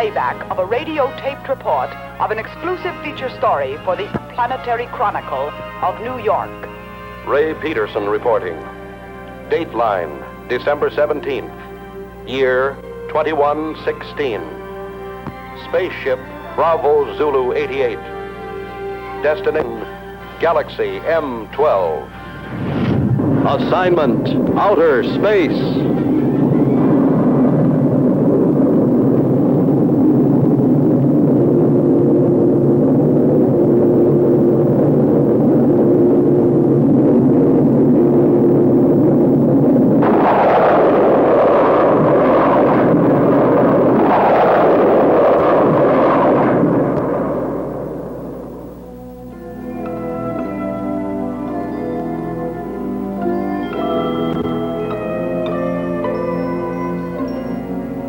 playback of a radio-taped report of an exclusive feature story for the Planetary Chronicle of New York. Ray Peterson reporting. Dateline, December 17th. Year 2116. Spaceship Bravo Zulu 88. Destination Galaxy M12. Assignment Outer Space.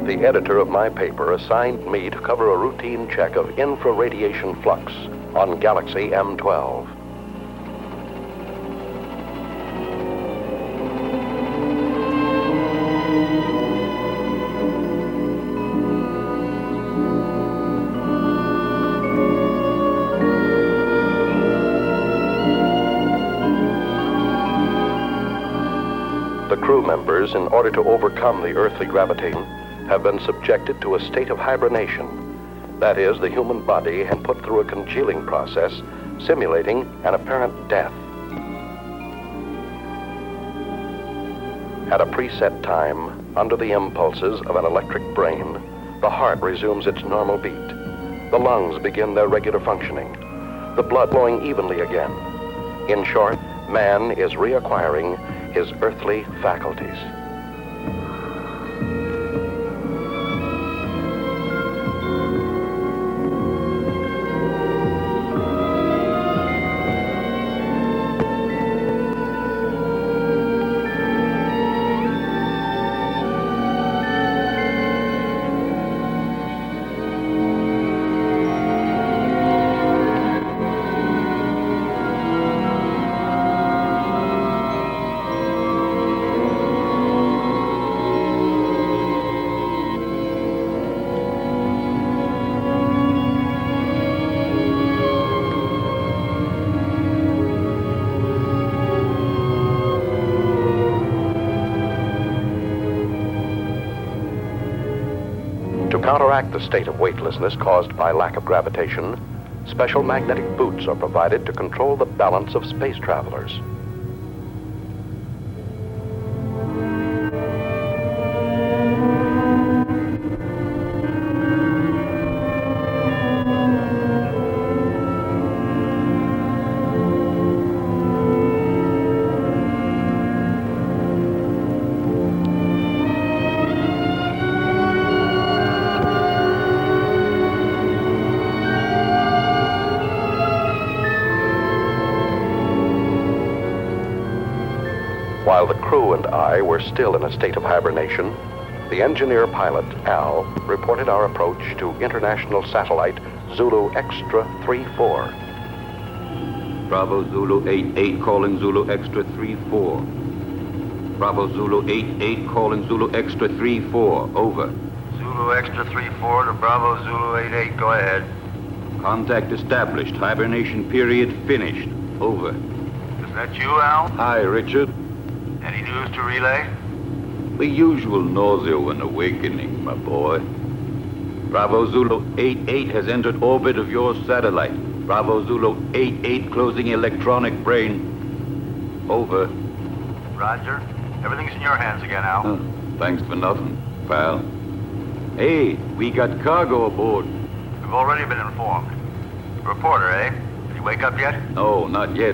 The editor of my paper assigned me to cover a routine check of infraradiation flux on Galaxy M12. The crew members, in order to overcome the earthly gravitation, have been subjected to a state of hibernation. That is, the human body has put through a congealing process, simulating an apparent death. At a preset time, under the impulses of an electric brain, the heart resumes its normal beat. The lungs begin their regular functioning. The blood flowing evenly again. In short, man is reacquiring his earthly faculties. To counteract the state of weightlessness caused by lack of gravitation, special magnetic boots are provided to control the balance of space travelers. While the crew and I were still in a state of hibernation, the engineer pilot, Al, reported our approach to international satellite Zulu Extra 34. Bravo Zulu 88 calling Zulu Extra 34. Bravo Zulu 88 calling Zulu Extra 34. Over. Zulu Extra 34 to Bravo Zulu 88. Go ahead. Contact established. Hibernation period finished. Over. Is that you, Al? Hi, Richard. Any news to relay? The usual nausea when awakening, my boy. Bravo Zulu 88 has entered orbit of your satellite. Bravo Zulu 88 closing electronic brain. Over. Roger. Everything's in your hands again, Al. Thanks for nothing, pal. Hey, we got cargo aboard. We've already been informed. Reporter, eh? Did he wake up yet? No, not yet.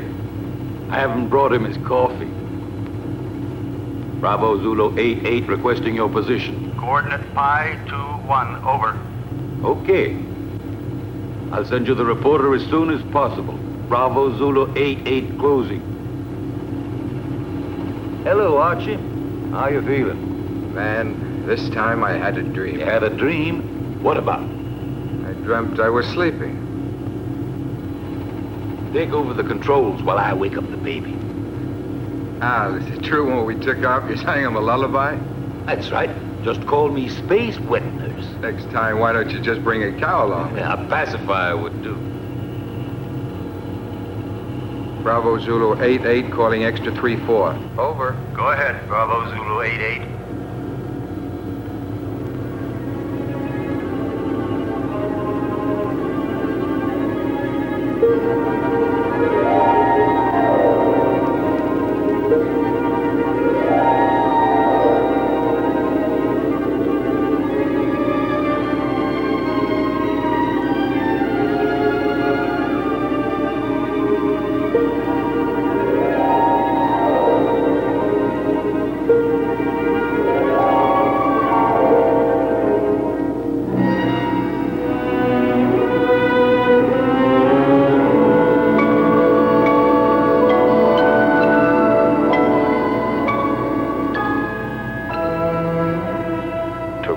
I haven't brought him his coffee. Bravo Zulu 88 requesting your position. Coordinate Pi 21. Over. Okay. I'll send you the reporter as soon as possible. Bravo Zulu 88 closing. Hello, Archie. How you feeling? Man, this time I had a dream. You had a dream? What about? I dreamt I was sleeping. Take over the controls while I wake up the baby. Al, is it true when we took off you sang him a lullaby? That's right. Just call me Space Wet Nurse. Next time, why don't you just bring a cow along? Yeah, a pacifier would do. Bravo Zulu 88 calling extra 34. Over. Go ahead, Bravo Zulu 88.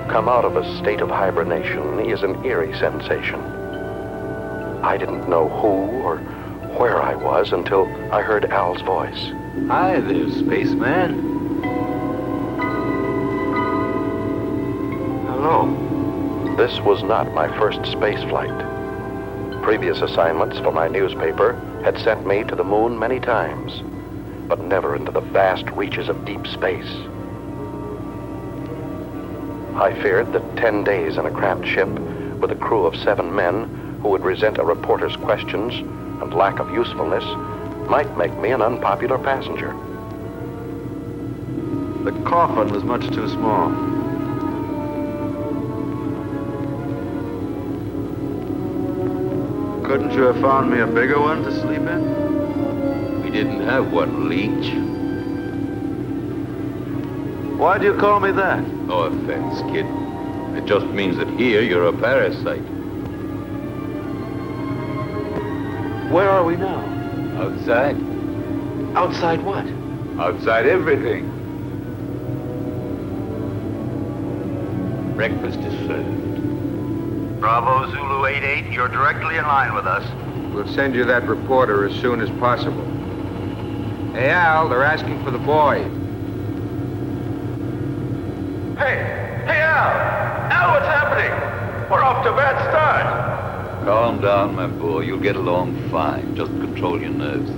Come out of a state of hibernation is an eerie sensation. I didn't know who or where I was until I heard Al's voice. Hi there, spaceman. Hello. This was not my first space flight. Previous assignments for my newspaper had sent me to the moon many times, but never into the vast reaches of deep space. I feared that 10 days in a cramped ship with a crew of 7 men who would resent a reporter's questions and lack of usefulness might make me an unpopular passenger. The coffin was much too small. Couldn't you have found me a bigger one to sleep in? We didn't have one, Leech. Why do you call me that? No offense, kid. It just means that here you're a parasite. Where are we now? Outside. Outside what? Outside everything. Breakfast is served. Bravo Zulu 88, you're directly in line with us. We'll send you that reporter as soon as possible. Hey, Al, they're asking for the boy. Hey, Al! Al, what's happening? We're off to a bad start. Calm down, my boy. You'll get along fine. Just control your nerves.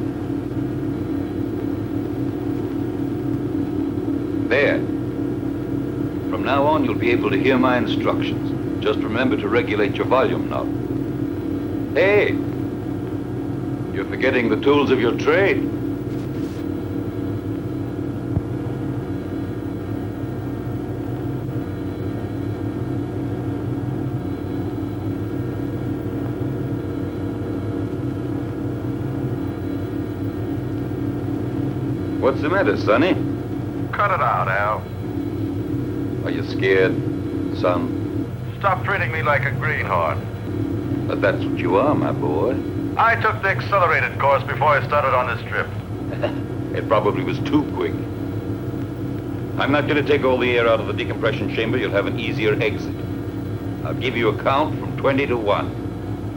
There. From now on, you'll be able to hear my instructions. Just remember to regulate your volume now. Hey! You're forgetting the tools of your trade. What's the matter, Sonny? Cut it out, Al. Are you scared, son? Stop treating me like a greenhorn. But that's what you are, my boy. I took the accelerated course before I started on this trip. It probably was too quick. I'm not going to take all the air out of the decompression chamber. You'll have an easier exit. I'll give you a count from 20 to 1.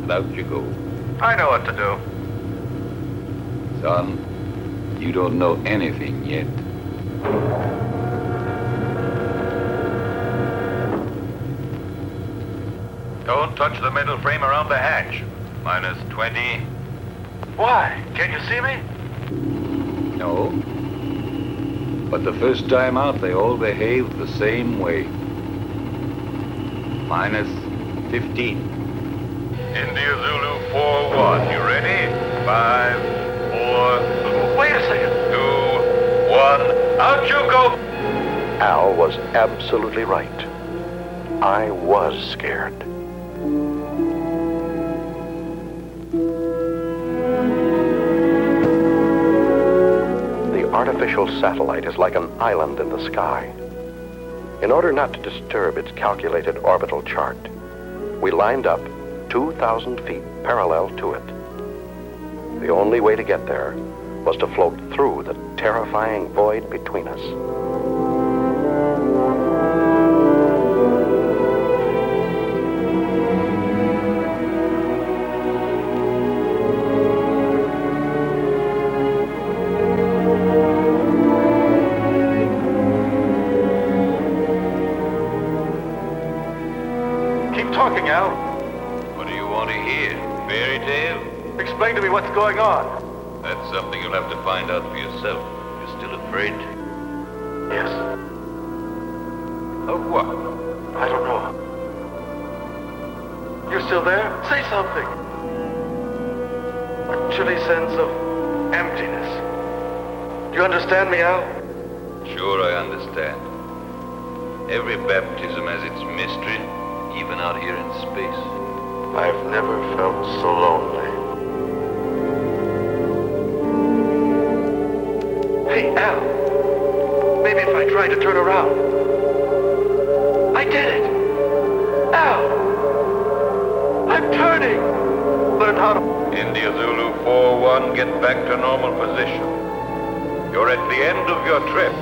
And out you go. I know what to do. Son, you don't know anything yet. Don't touch the metal frame around the hatch. Minus 20. Why? Can't you see me? No. But the first time out, they all behaved the same way. Minus 15. India Zulu 4-1. You ready? 5, 4... Wait a second. 2, 1. Out you go! Al was absolutely right. I was scared. The artificial satellite is like an island in the sky. In order not to disturb its calculated orbital chart, we lined up 2,000 feet parallel to it. The only way to get there was to float through the terrifying void between us. something, Al? What do you want to hear? Fairy tale? Explain to me what's going on. That's something you'll have to find out for yourself. You're still afraid? Yes. Of what? I don't know. You still there? Say something. A chilly sense of emptiness. Do you understand me, Al? Sure, I understand. Every baptism has its mystery, even out here in space. I've never felt so lonely. Hey, Al. Maybe if I try to turn around. I did it! Al! I'm turning! Learn how to... India Zulu 4-1, get back to normal position. You're at the end of your trip.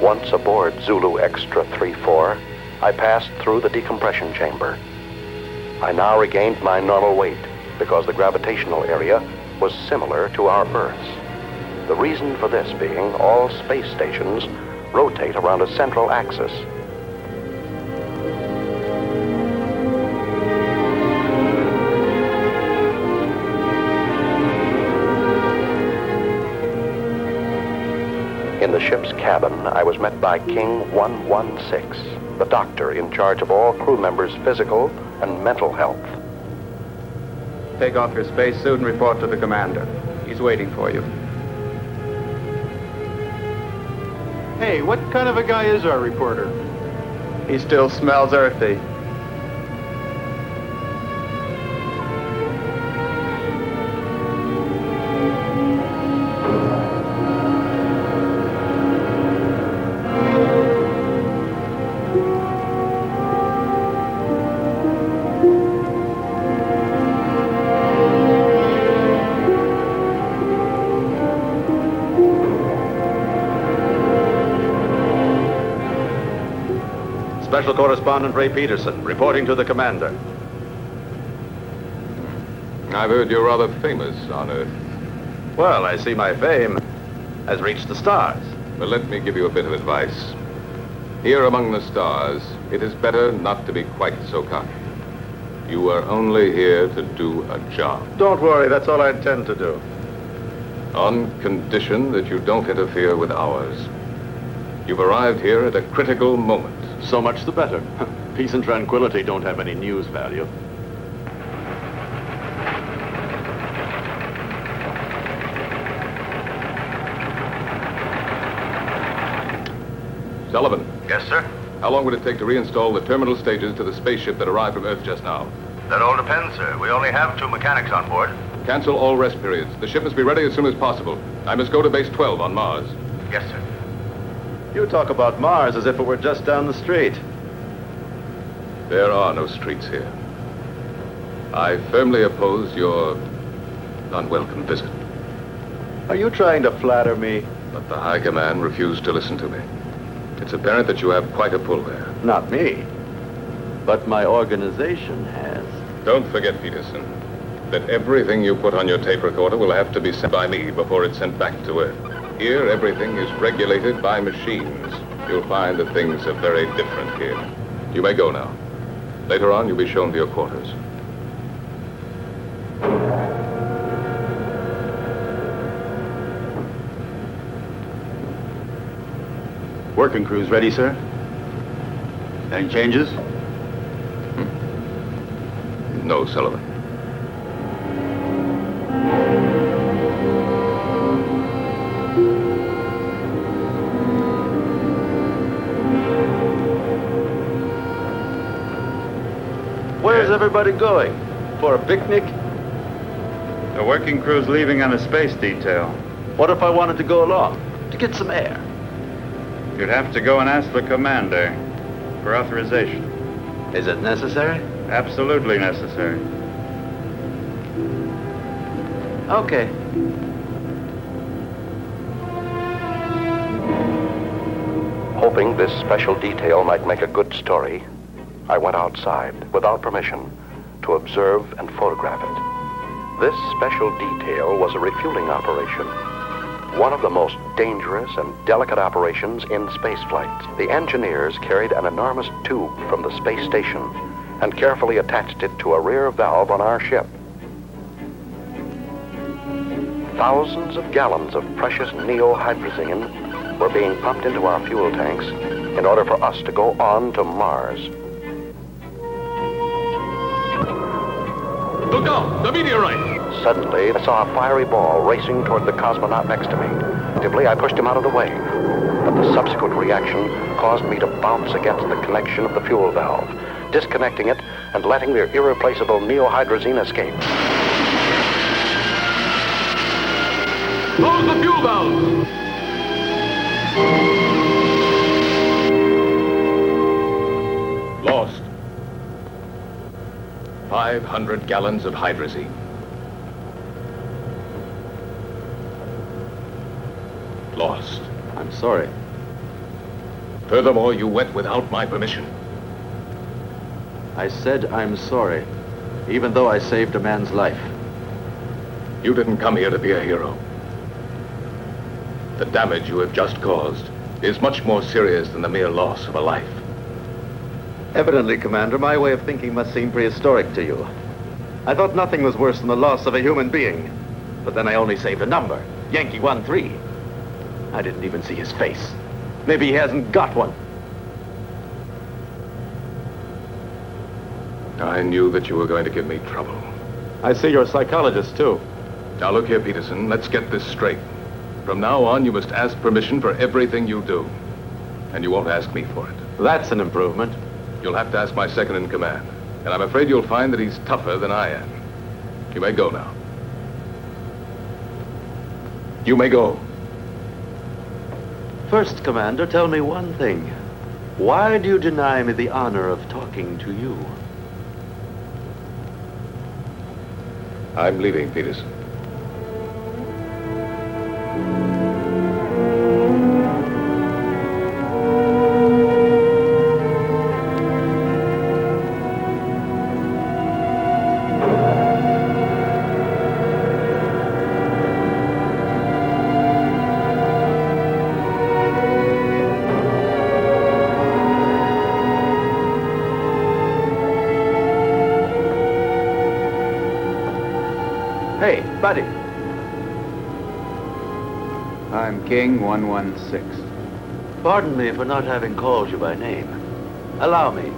Once aboard Zulu Extra 3-4, I passed through the decompression chamber. I now regained my normal weight because the gravitational area was similar to our Earth's. The reason for this being all space stations rotate around a central axis. In the ship's cabin, I was met by King 116, the doctor in charge of all crew members' physical and mental health. Take off your spacesuit and report to the commander. He's waiting for you. Hey, what kind of a guy is our reporter? He still smells earthy. Special Correspondent Ray Peterson, reporting to the commander. I've heard you're rather famous on Earth. Well, I see my fame has reached the stars. But let me give you a bit of advice. Here among the stars, it is better not to be quite so cocky. You are only here to do a job. Don't worry, that's all I intend to do. On condition that you don't interfere with ours. You've arrived here at a critical moment. So much the better. Peace and tranquility don't have any news value. Sullivan, Yes, sir? how long would it take to reinstall the terminal stages to the spaceship that arrived from Earth just now? That all depends, sir. We only have 2 mechanics on board. Cancel all rest periods. The ship must be ready as soon as possible. I must go to base 12 on Mars. Yes, sir. You talk about Mars as if it were just down the street. There are no streets here. I firmly oppose your unwelcome visit. Are you trying to flatter me? But the High Command refused to listen to me. It's apparent that you have quite a pull there. Not me. But my organization has. Don't forget, Peterson, that everything you put on your tape recorder will have to be sent by me before it's sent back to Earth. Here, everything is regulated by machines. You'll find that things are very different here. You may go now. Later on, you'll be shown to your quarters. Working crew's ready, sir? Any changes? No, Sullivan. Where's everybody going? For a picnic? The working crew's leaving on a space detail. What if I wanted to go along? To get some air? You'd have to go and ask the commander for authorization. Is it necessary? Absolutely necessary. Okay. Hoping this special detail might make a good story, I went outside, without permission, to observe and photograph it. This special detail was a refueling operation, one of the most dangerous and delicate operations in spaceflight. The engineers carried an enormous tube from the space station and carefully attached it to a rear valve on our ship. Thousands of gallons of precious neohydrazine were being pumped into our fuel tanks in order for us to go on to Mars. Look out! The meteorite! Suddenly, I saw a fiery ball racing toward the cosmonaut next to me. Instinctively, I pushed him out of the way. But the subsequent reaction caused me to bounce against the connection of the fuel valve, disconnecting it and letting the irreplaceable neohydrazine escape. Close the fuel valve! Lost. 500 gallons of hydrazine. Lost. I'm sorry. Furthermore, you went without my permission. I said I'm sorry, even though I saved a man's life. You didn't come here to be a hero. The damage you have just caused is much more serious than the mere loss of a life. Evidently, Commander, my way of thinking must seem prehistoric to you. I thought nothing was worse than the loss of a human being. But then I only saved a number, Yankee 13. I didn't even see his face. Maybe he hasn't got one. I knew that you were going to give me trouble. I see you're a psychologist, too. Now look here, Peterson, let's get this straight. From now on, you must ask permission for everything you do. And you won't ask me for it. That's an improvement. You'll have to ask my second in command. And I'm afraid you'll find that he's tougher than I am. You may go now. You may go. First, Commander, tell me one thing. Why do you deny me the honor of talking to you? I'm leaving, Peterson. Hey, buddy. I'm King 116. Pardon me for not having called you by name. Allow me.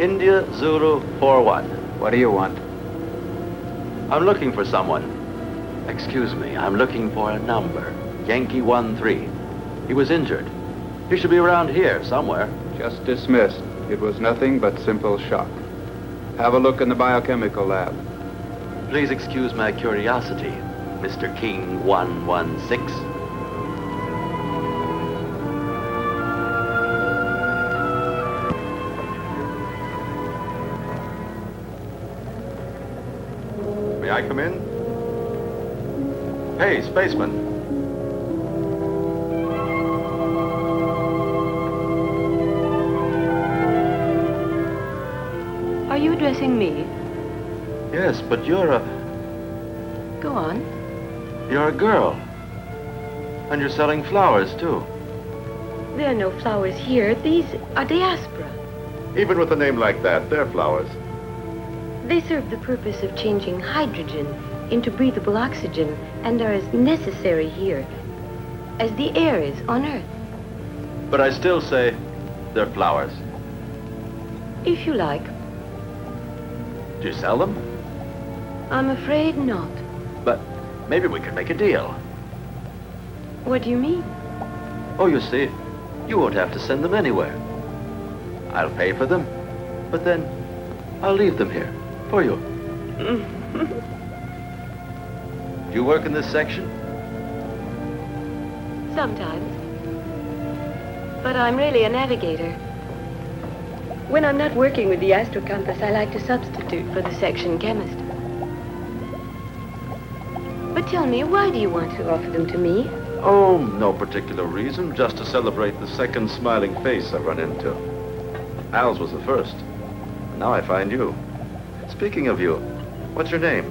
India Zulu 41. What do you want? I'm looking for someone. Excuse me, I'm looking for a number. Yankee 13. He was injured. He should be around here somewhere. Just dismissed. It was nothing but simple shock. Have a look in the biochemical lab. Please excuse my curiosity, Mr. King 116. May I come in? Hey, spaceman. Are you addressing me? Yes, but you're a Go on. girl. And you're selling flowers, too. There are no flowers here. These are diaspora. Even with a name like that, they're flowers. They serve the purpose of changing hydrogen into breathable oxygen and are as necessary here as the air is on Earth. But I still say they're flowers. If you like. Do you sell them? I'm afraid not. But maybe we could make a deal. What do you mean? Oh, you see, you won't have to send them anywhere. I'll pay for them, but then I'll leave them here for you. Do you work in this section? Sometimes. But I'm really a navigator. When I'm not working with the astrocompass, I like to substitute for the section chemist. But tell me, why do you want to offer them to me? Oh, no particular reason, just to celebrate the second smiling face I run into. Al's was the first. Now I find you. Speaking of you, what's your name?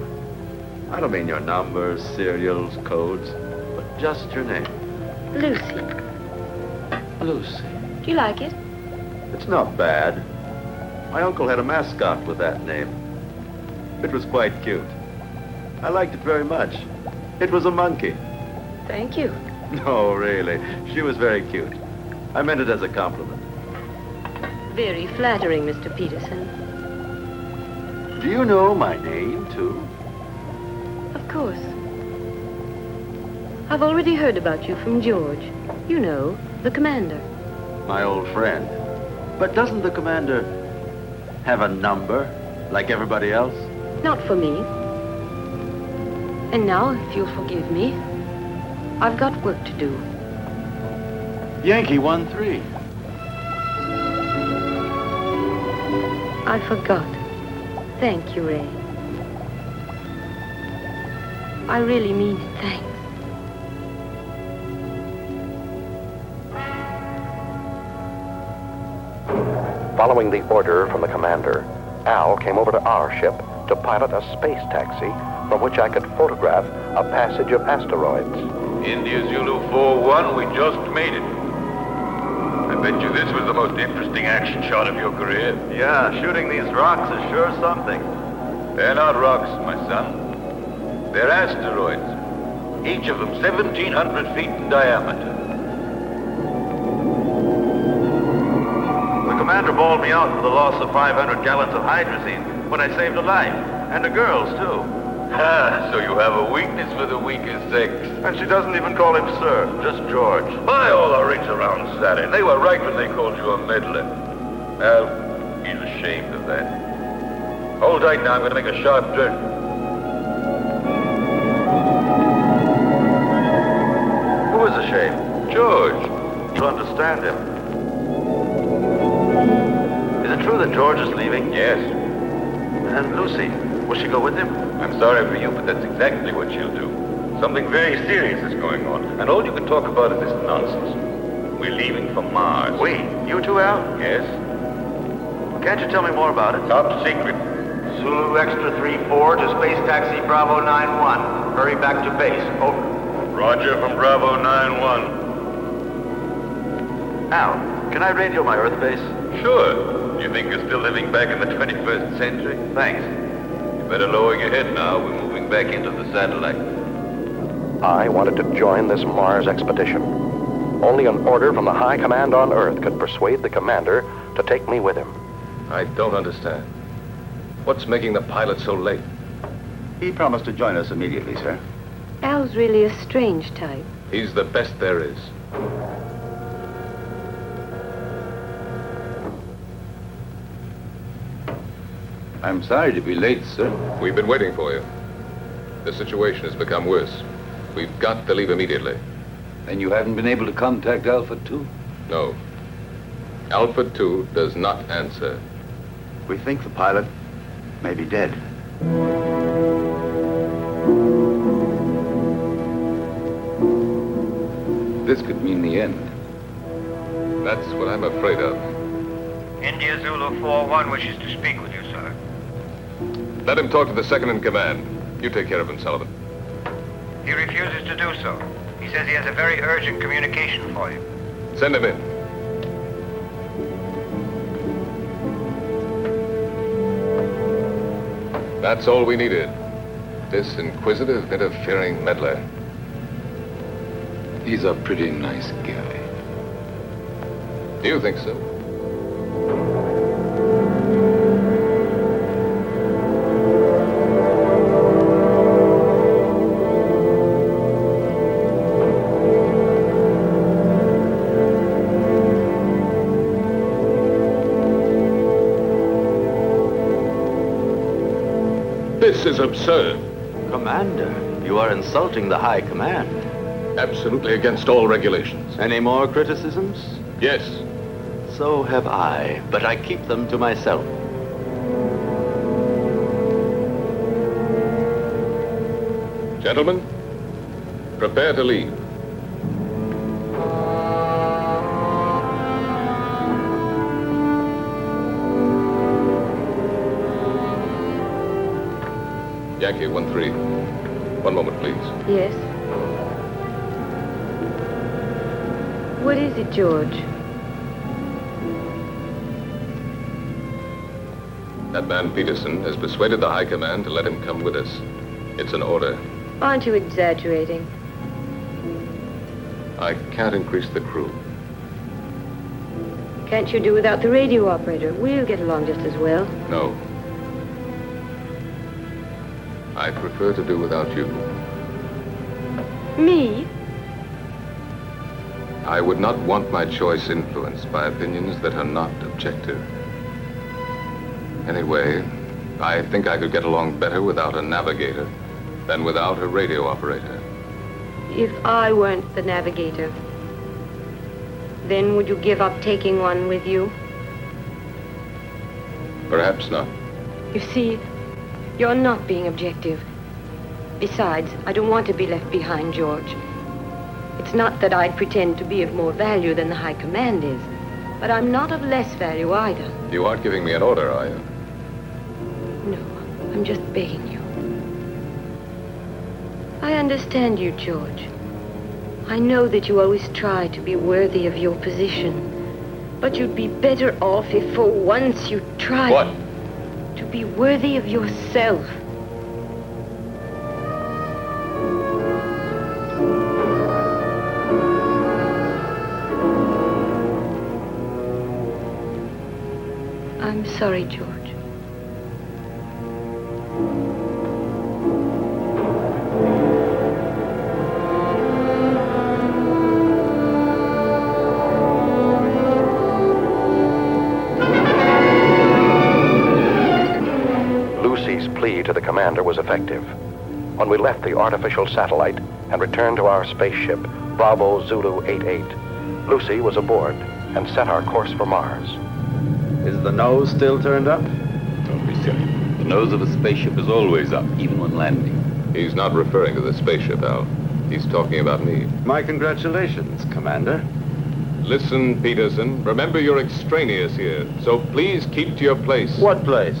I don't mean your numbers, serials, codes, but just your name. Lucy. Lucy. Do you like it? It's not bad. My uncle had a mascot with that name. It was quite cute. I liked it very much. It was a monkey. Thank you. No, really. She was very cute. I meant it as a compliment. Very flattering, Mr. Peterson. Do you know my name, too? Of course. I've already heard about you from George. You know, the commander. My old friend. But doesn't the commander have a number, like everybody else? Not for me. And now, if you'll forgive me, I've got work to do. Yankee 1-3. I forgot. Thank you, Ray. I really mean it, thanks. Following the order from the commander, Al came over to our ship to pilot a space taxi from which I could photograph a passage of asteroids. India Zulu 4-1, we just made it. I bet you this was the most interesting action shot of your career. Yeah, shooting these rocks is sure something. They're not rocks, my son. They're asteroids. Each of them 1,700 feet in diameter. The commander bawled me out for the loss of 500 gallons of hydrazine when I saved a life. And a girl's, too. Ah, so you have a weakness for the weaker sex. And she doesn't even call him sir, just George. By all the rings around Saturn, they were right when they called you a meddler. Well, he's ashamed of that. Hold tight now, I'm going to make a sharp turn. Who is ashamed? George. To understand him. Is it true that George is leaving? Yes. And Lucy, will she go with him? I'm sorry for you, but that's exactly what she'll do. Something very serious is going on, and all you can talk about is this nonsense. We're leaving for Mars. We? You two, Al? Yes? Can't you tell me more about it? Top secret. Zulu Extra 3-4 to Space Taxi Bravo 9-1. Hurry back to base. Over. Roger from Bravo 9-1. Al, can I radio my Earth base? Sure. You think you're still living back in the 21st century? Thanks. You better lower your head now. We're moving back into the satellite. I wanted to join this Mars expedition. Only an order from the high command on Earth could persuade the commander to take me with him. I don't understand. What's making the pilot so late? He promised to join us immediately, sir. Al's really a strange type. He's the best there is. I'm sorry to be late, sir. We've been waiting for you. The situation has become worse. We've got to leave immediately. And you haven't been able to contact Alpha 2? No. Alpha 2 does not answer. We think the pilot may be dead. This could mean the end. That's what I'm afraid of. India Zulu 4-1 wishes to speak with you, sir. Let him talk to the second in command. You take care of him, Sullivan. He refuses to do so. He says he has a very urgent communication for you. Send him in. That's all we needed. This inquisitive, interfering meddler. He's a pretty nice guy. Do you think so? This is absurd. Commander, you are insulting the high command. Absolutely against all regulations. Any more criticisms? Yes. So have I, but I keep them to myself. Gentlemen, prepare to leave. Yankee 1-3. One moment, please. Yes? What is it, George? That man Peterson has persuaded the High Command to let him come with us. It's an order. Aren't you exaggerating? I can't increase the crew. Can't you do without the radio operator? We'll get along just as well. No. I prefer to do without you. Me? I would not want my choice influenced by opinions that are not objective. Anyway, I think I could get along better without a navigator than without a radio operator. If I weren't the navigator, then would you give up taking one with you? Perhaps not. You see, you're not being objective. Besides, I don't want to be left behind, George. It's not that I'd pretend to be of more value than the High Command is, but I'm not of less value either. You aren't giving me an order, are you? No, I'm just begging you. I understand you, George. I know that you always try to be worthy of your position, but you'd be better off if for once you tried... What? To be worthy of yourself. I'm sorry, George. Lucy's plea to the commander was effective. When we left the artificial satellite and returned to our spaceship, Bravo Zulu 88, Lucy was aboard and set our course for Mars. Is the nose still turned up? Don't be silly. The nose of a spaceship is always up, even when landing. He's not referring to the spaceship, Al. He's talking about me. My congratulations, Commander. Listen, Peterson. Remember you're extraneous here, so please keep to your place. What place?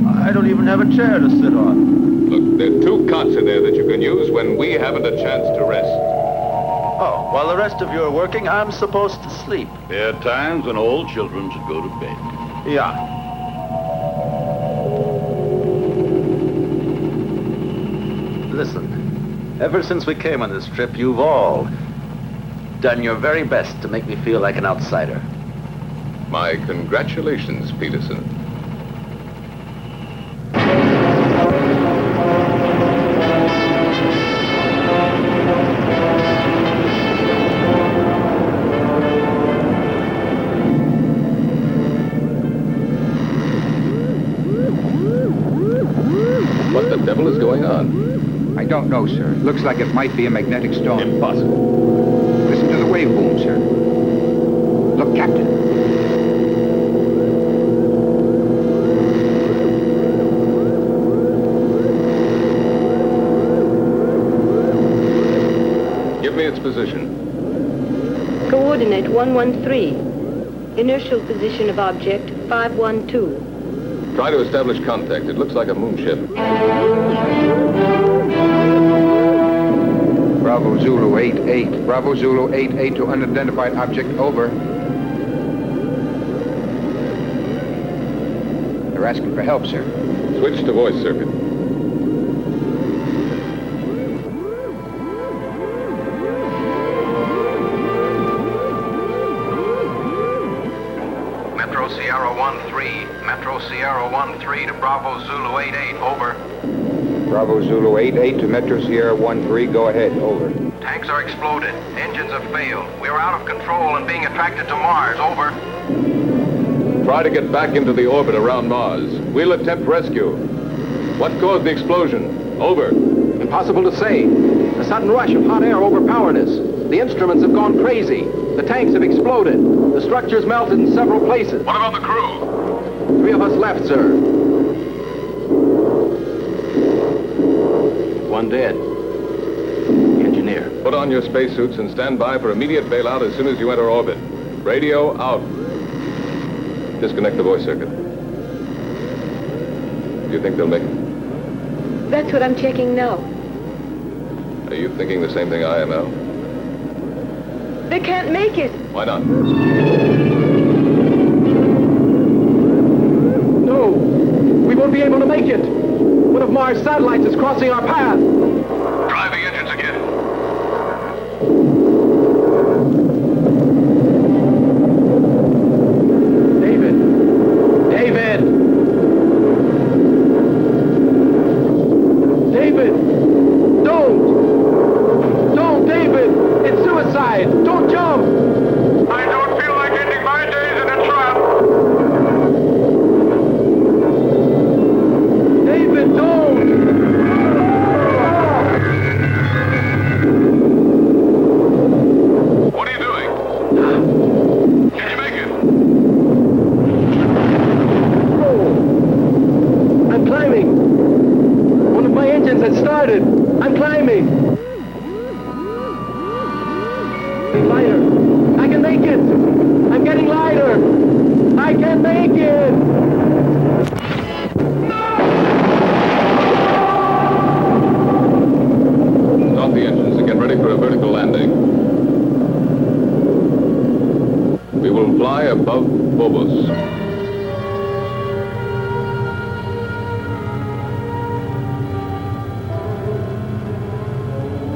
I don't even have a chair to sit on. Look, there are 2 cots in there that you can use when we haven't a chance to rest. Oh, while the rest of you are working, I'm supposed to sleep. There are times when all children should go to bed. Yeah. Listen, ever since we came on this trip, you've all done your very best to make me feel like an outsider. My congratulations, Peterson. What the devil is going on? I don't know, sir. Looks like it might be a magnetic storm. Impossible. Listen to the wave boom, sir. Look, Captain. Give me its position. Coordinate 113. Inertial position of object 512. Try to establish contact. It looks like a moonship. Bravo Zulu 88. Bravo Zulu 88 to unidentified object, over. They're asking for help, sir. Switch to voice circuit. Metro Sierra 1-3. Metro Sierra 1-3 to Bravo Zulu 88, over. Bravo Zulu 88 to Metro Sierra 13, go ahead, over. Tanks are exploded. Engines have failed. We are out of control and being attracted to Mars, over. Try to get back into the orbit around Mars. We'll attempt rescue. What caused the explosion? Over. Impossible to say. A sudden rush of hot air overpowered us. The instruments have gone crazy. The tanks have exploded. The structure's melted in several places. What about the crew? 3 of us left, sir. 1 dead. The engineer. Put on your spacesuits and stand by for immediate bailout as soon as you enter orbit. Radio out. Disconnect the voice circuit. Do you think they'll make it? That's what I'm checking now. Are you thinking the same thing I am, Al? They can't make it. Why not? No, we won't be able to make it. One of Mars' satellites is crossing our path. Drive the engines again. David! David! David! Don't, David! It's suicide! Don't jump! I don't feel like ending my days in a trap. David, don't! What are you doing? Can you make it? Oh! I'm climbing! One of my engines has started! I'm climbing! Lighter! I can make it! I'm getting lighter! I can make it! Stop the engines and get ready for a vertical landing. We will fly above Phobos.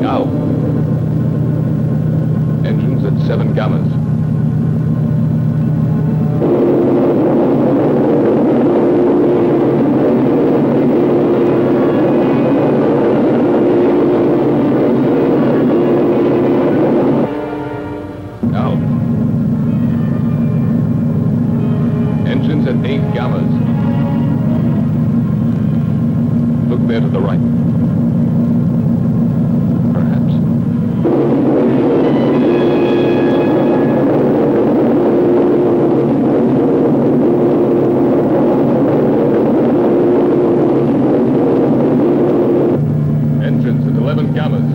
Now. Engines at 7 gammas. Now. Engines at 8 gammas. Look there to the right. Perhaps. Engines at 11 gammas.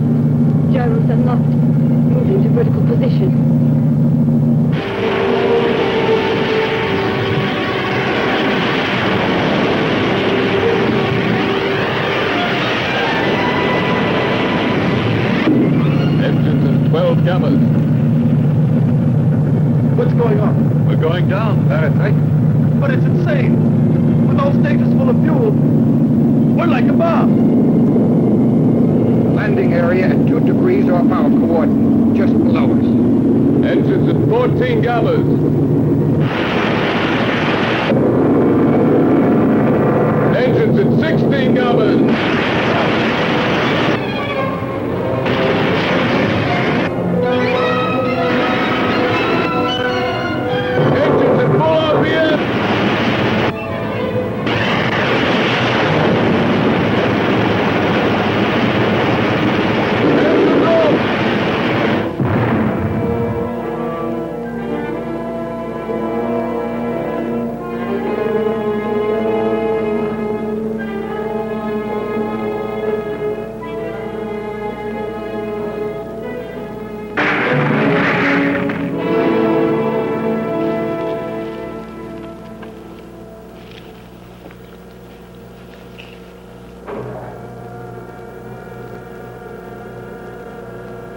Gyros unlocked. Moving to vertical position. Engines at 12 gammas. What's going on? We're going down. Right. But it's insane! With all stages full of fuel, we're like a bomb! Landing area at 2 degrees off our coordinate, just below us. Engines at 14 gammas. Engines at 16 gammas. Engines at full RPM. Engines off.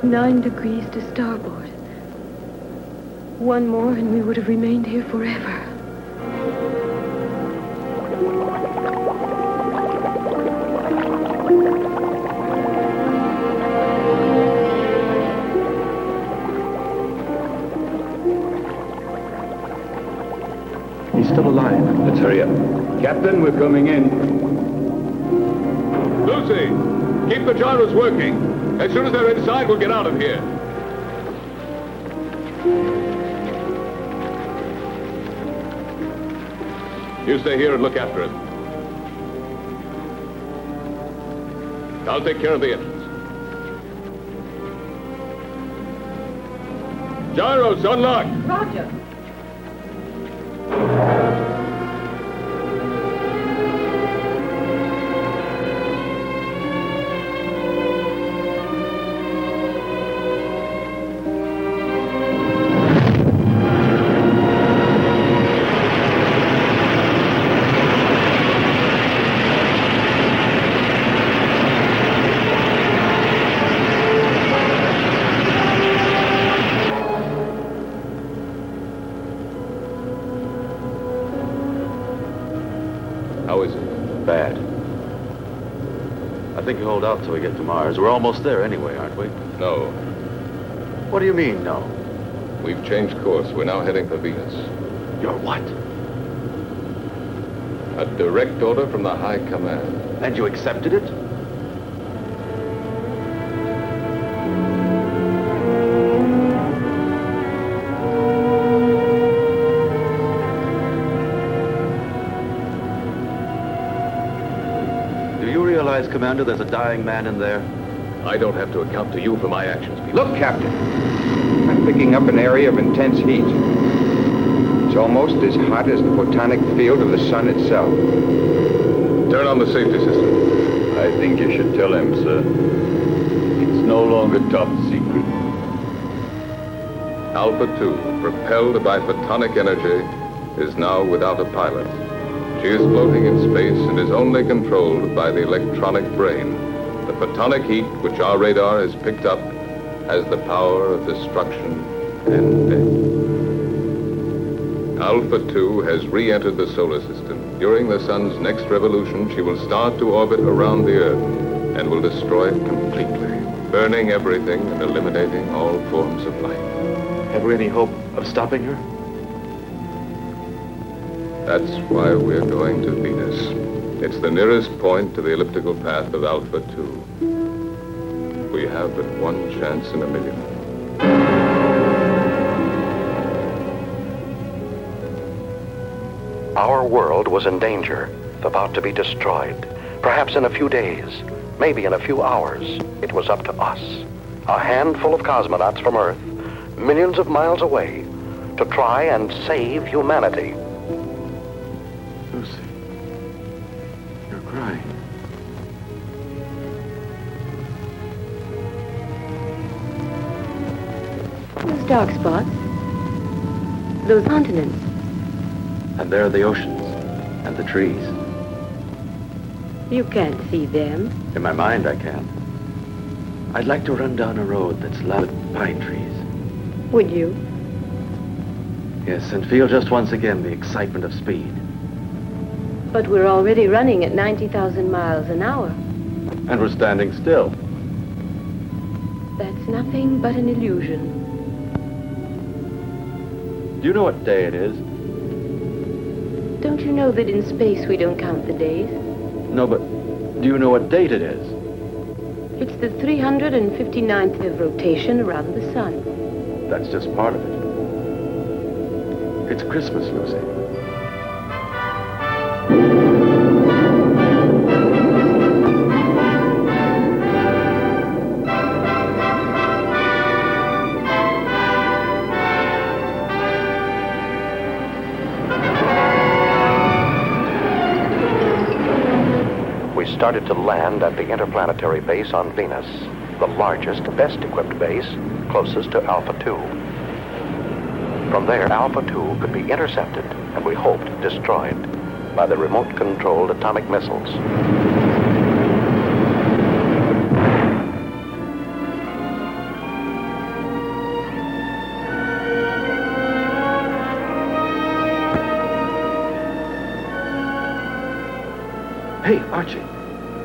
Nine degrees to starboard. One more and we would have remained here forever. He's still alive. Let's hurry up. Captain, we're coming in. Lucy, keep the gyros working. As soon as they're inside, we'll get out of here. You stay here and look after him. I'll take care of the engines. Gyros unlocked. Roger. think you hold out till we get to Mars. We're almost there anyway, aren't we? No. What do you mean, no? We've changed course. We're now heading for Venus. You're what? A direct order from the High Command. And you accepted it? Do you realize, Commander, there's a dying man in there? I don't have to account to you for my actions, Peter. Look, Captain. I'm picking up an area of intense heat. It's almost as hot as the photonic field of the sun itself. Turn on the safety system. I think you should tell him, sir. It's no longer top secret. Alpha 2, propelled by photonic energy, is now without a pilot. She is floating in space and is only controlled by the electronic brain. The photonic heat, which our radar has picked up, has the power of destruction and death. Alpha 2 has re-entered the solar system. During the sun's next revolution, she will start to orbit around the Earth and will destroy it completely, burning everything and eliminating all forms of life. Have we any hope of stopping her? That's why we're going to Venus. It's the nearest point to the elliptical path of Alpha 2. We have but one chance in a million. Our world was in danger, about to be destroyed. Perhaps in a few days, maybe in a few hours, it was up to us, a handful of cosmonauts from Earth, millions of miles away, to try and save humanity. Lucy, you're crying. Those dark spots. Those continents. And there are the oceans and the trees. You can't see them. In my mind, I can. I'd like to run down a road that's lined with pine trees. Would you? Yes, and feel just once again the excitement of speed. But we're already running at 90,000 miles an hour. And we're standing still. That's nothing but an illusion. Do you know what day it is? Don't you know that in space we don't count the days? No, but do you know what date it is? It's the 359th of rotation around the sun. That's just part of it. It's Christmas, Lucy. We started to land at the interplanetary base on Venus, the largest, best-equipped base, closest to Alpha 2. From there, Alpha 2 could be intercepted, and we hoped destroyed, by the remote-controlled atomic missiles. Hey, Archie,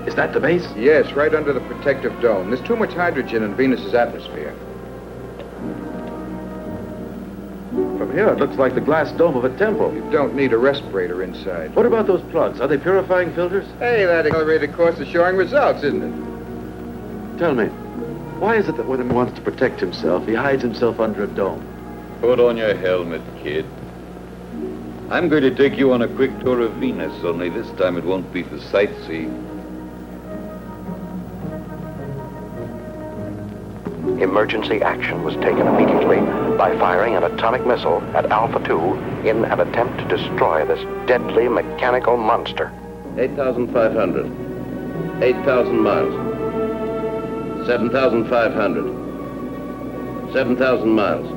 is that the base? Yes, right under the protective dome. There's too much hydrogen in Venus's atmosphere. From here, it looks like the glass dome of a temple. You don't need a respirator inside. What about those plugs? Are they purifying filters? Hey, that accelerated course is showing results, isn't it? Tell me, why is it that when he wants to protect himself, he hides himself under a dome? Put on your helmet, kid. I'm going to take you on a quick tour of Venus, only this time it won't be for sightseeing. Emergency action was taken immediately by firing an atomic missile at Alpha 2 in an attempt to destroy this deadly mechanical monster. 8,500. 8,000 miles. 7,500. 7,000 miles.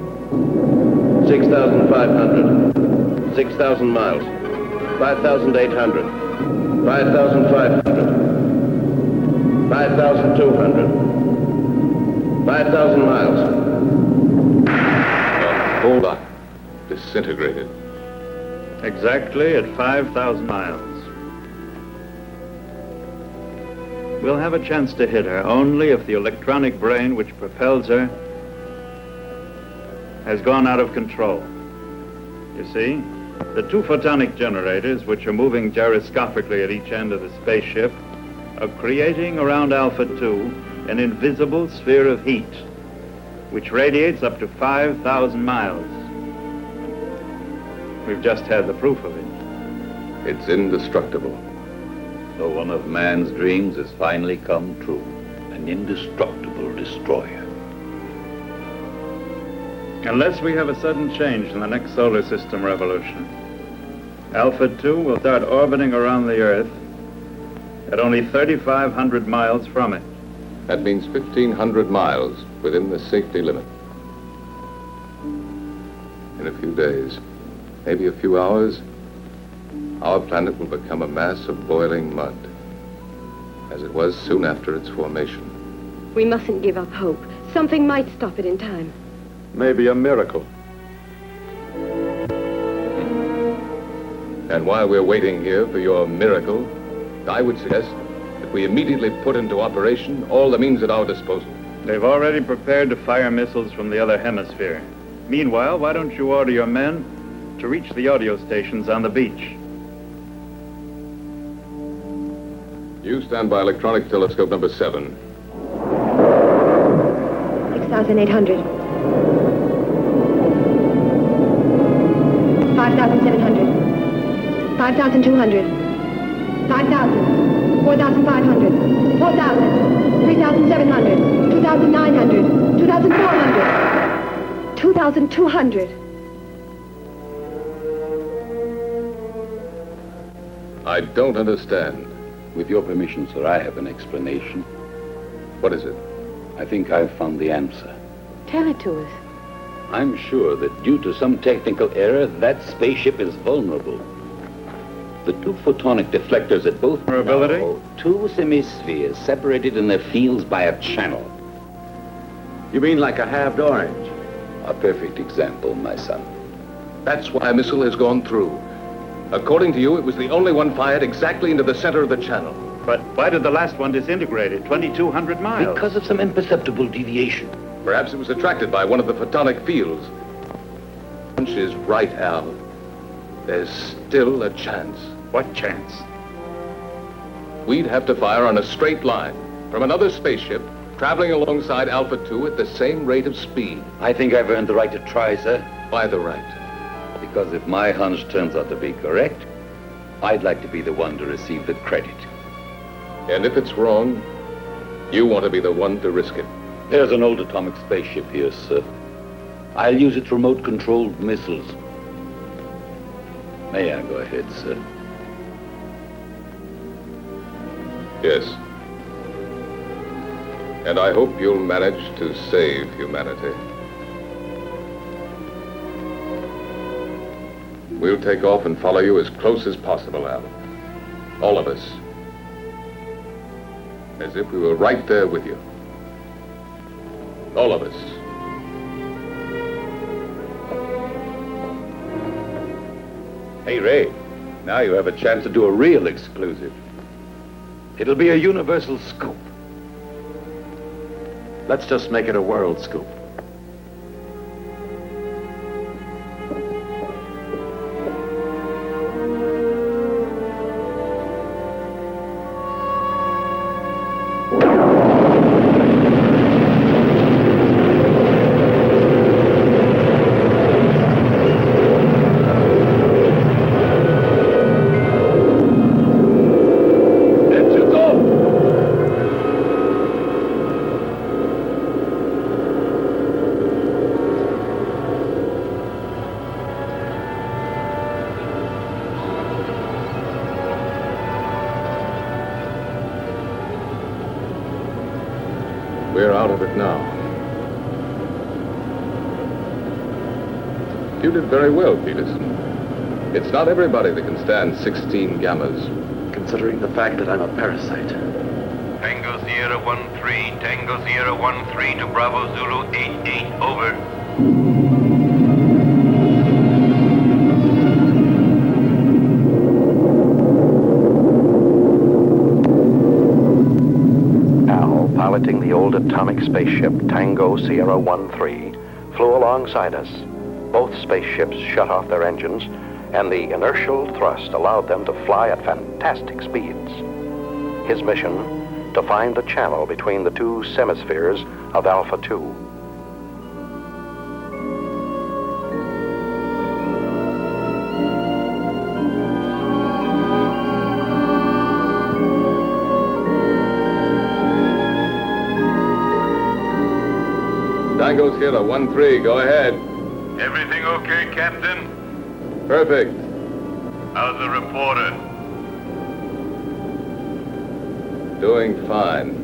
6,500. 6,000 miles. 5,800. 5,500. 5,200. 5,000 miles. Hold on. Disintegrated. Exactly at 5,000 miles. We'll have a chance to hit her only if the electronic brain which propels her has gone out of control. You see, the two photonic generators, which are moving gyroscopically at each end of the spaceship, are creating around Alpha 2 an invisible sphere of heat, which radiates up to 5,000 miles. We've just had the proof of it. It's indestructible. So one of man's dreams has finally come true. An indestructible destroyer. Unless we have a sudden change in the next solar system revolution, Alpha 2 will start orbiting around the Earth at only 3,500 miles from it. That means 1,500 miles within the safety limit. In a few days, maybe a few hours, our planet will become a mass of boiling mud, as it was soon after its formation. We mustn't give up hope. Something might stop it in time. Maybe a miracle. And while we're waiting here for your miracle, I would suggest that we immediately put into operation all the means at our disposal. They've already prepared to fire missiles from the other hemisphere. Meanwhile, why don't you order your men to reach the audio stations on the beach? You stand by electronic telescope number 7. 6,800. 5,700. 5,200. 5,000. 4,500. 4,000. 3,700. 2,900. 2,400. 2,200. I don't understand. With your permission, sir, I have an explanation. What is it? I think I've found the answer. Tell it to us. I'm sure that due to some technical error, that spaceship is vulnerable. The two photonic deflectors at both... Vulnerability? No, two semispheres separated in their fields by a channel. You mean like a halved orange? A perfect example, my son. That's why a missile has gone through. According to you, it was the only one fired exactly into the center of the channel. But why did the last one disintegrate at 2,200 miles? Because of some imperceptible deviation. Perhaps it was attracted by one of the photonic fields. Hunch is right, Al. There's still a chance. What chance? We'd have to fire on a straight line from another spaceship traveling alongside Alpha 2 at the same rate of speed. I think I've earned the right to try, sir. Why the right? Because if my hunch turns out to be correct, I'd like to be the one to receive the credit. And if it's wrong, you want to be the one to risk it. There's an old atomic spaceship here, sir. I'll use its remote-controlled missiles. May I go ahead, sir? Yes. And I hope you'll manage to save humanity. We'll take off and follow you as close as possible, Al. All of us. As if we were right there with you. All of us. Hey, Ray, now you have a chance to do a real exclusive. It'll be a universal scoop. Let's just make it a world scoop. We're out of it now. You did very well, Peterson. It's not everybody that can stand 16 gammas. Considering the fact that I'm a parasite. Tango Sierra 1-3, Tango Sierra 1-3 to Bravo Zulu 8-8, over. piloting the old atomic spaceship Tango Sierra 1-3, flew alongside us. Both spaceships shut off their engines, and the inertial thrust allowed them to fly at fantastic speeds. His mission, to find the channel between the two semispheres of Alpha 2. Tango Sierra 1-3, go ahead. Everything okay, Captain? Perfect. How's the reporter? Doing fine.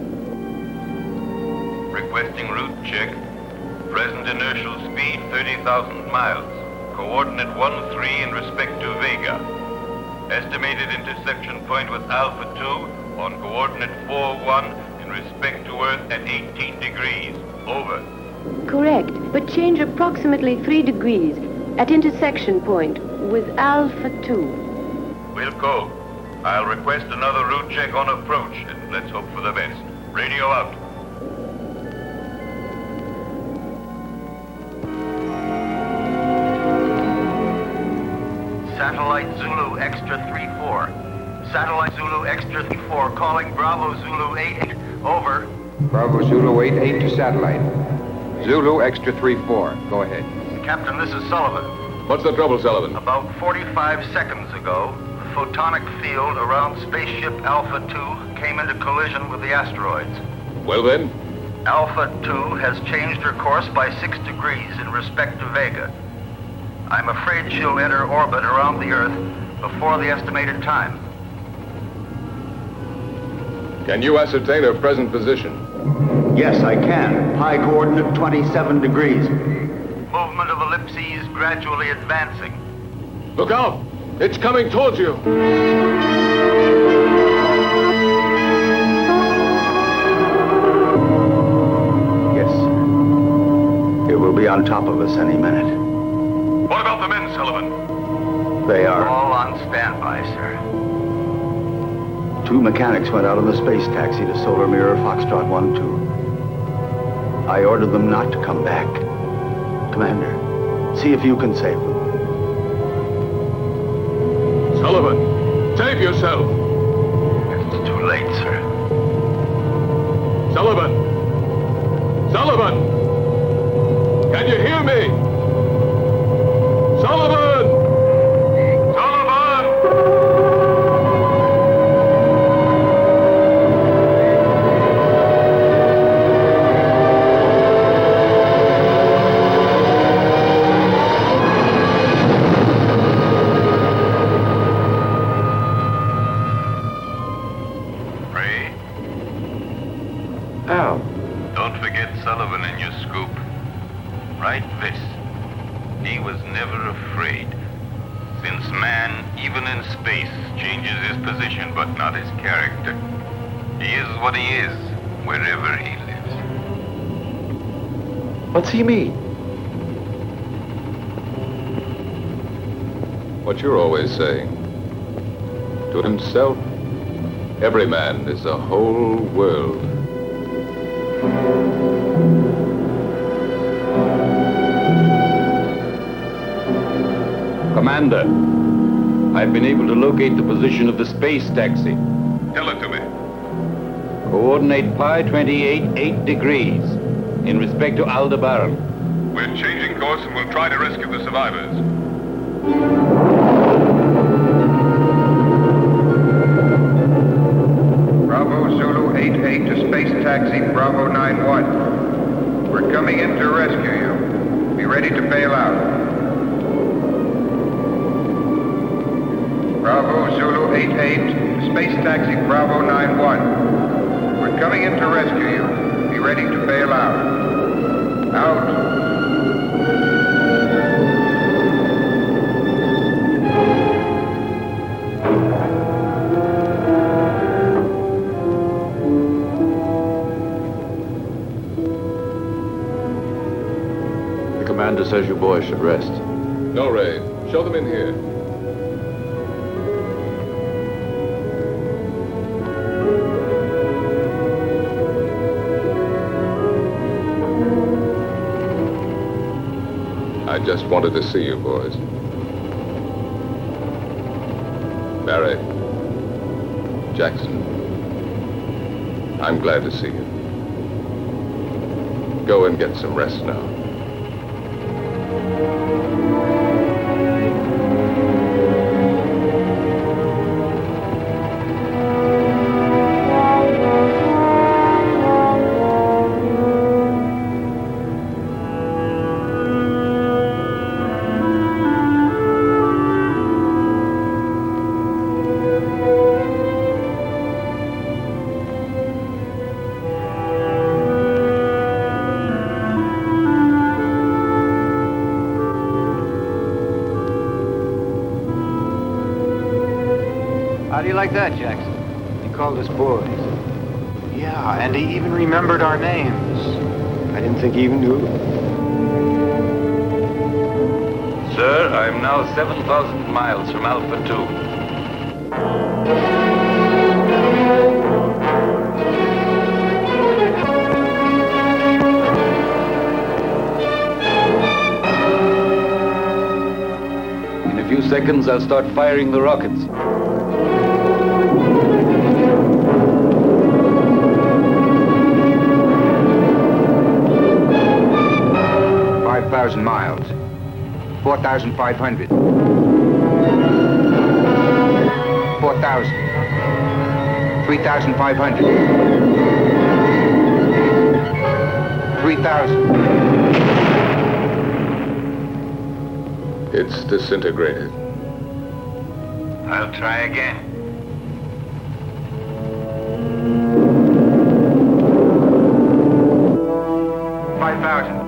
Requesting route check. Present inertial speed 30,000 miles. Coordinate 1-3 in respect to Vega. Estimated intersection point with Alpha 2 on coordinate 4-1 in respect to Earth at 18 degrees. Over. Correct, but change approximately 3 degrees at intersection point with Alpha 2. Wilco, I'll request another route check on approach, and let's hope for the best. Radio out. Satellite Zulu Extra 3-4. Satellite Zulu Extra 3-4 calling Bravo Zulu 88. Over. Bravo Zulu 88 to satellite. Zulu Extra 3-4. Go ahead. Captain, this is Sullivan. What's the trouble, Sullivan? About 45 seconds ago, the photonic field around spaceship Alpha 2 came into collision with the asteroids. Well then? Alpha 2 has changed her course by 6 degrees in respect to Vega. I'm afraid she'll enter orbit around the Earth before the estimated time. Can you ascertain her present position? Yes, I can. Pi coordinate 27 degrees. Movement of ellipses gradually advancing. Look out! It's coming towards you! Yes, sir. It will be on top of us any minute. What about the men, Sullivan? They are. All on standby, sir. 2 mechanics went out on the space taxi to Solar Mirror Foxtrot 1-2. I ordered them not to come back. Commander, see if you can save them. Sullivan, save yourself! It's too late, sir. Sullivan! Sullivan! Can you hear me? Sullivan! Sullivan! Al. Don't forget Sullivan in your scoop. Write this. He was never afraid. Since man, even in space, changes his position but not his character. He is what he is, wherever he lives. What's he mean? What you're always saying. To himself, every man is a whole world. Commander, I've been able to locate the position of the space taxi. Tell it to me. Coordinate pi 28, 8 degrees in respect to Aldebaran. We're changing course and we'll try to rescue the survivors. Bravo Zulu 88 to space taxi Bravo 91. We're coming in to rescue you. Be ready to bail out. Bravo Zulu 88 to space taxi Bravo 91. We're coming in to rescue you. Be ready to bail out. Out. The commander says you boys should rest. No, Ray. Show them in here. just wanted to see you boys. Barry, Jackson, I'm glad to see you. Go and get some rest now. How do you like that, Jackson? He called us boys. Yeah, and he even remembered our names. I didn't think he even knew. Sir, I'm now 7,000 miles from Alpha 2. In a few seconds, I'll start firing the rockets. 5,000 miles. 4,500. 4,000. 3,500. 3,000. It's disintegrated. I'll try again. 5,000.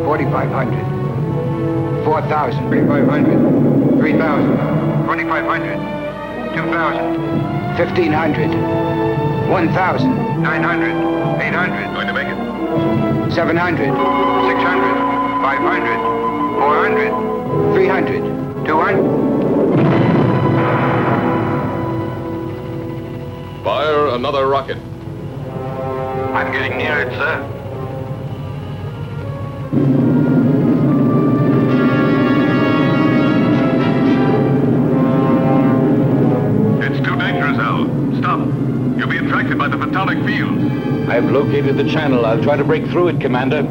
4,500. 4,000. 3,500. 3,000. 2,500. 2,000. 1,500. 1,000. 900. 800. Going to make it. 700. 600. 500. 400. 300. 200. Fire another rocket. I'm getting near it, sir. It's too dangerous, Al. Stop. You'll be attracted by the photonic field. I've located the channel. I'll try to break through it, Commander.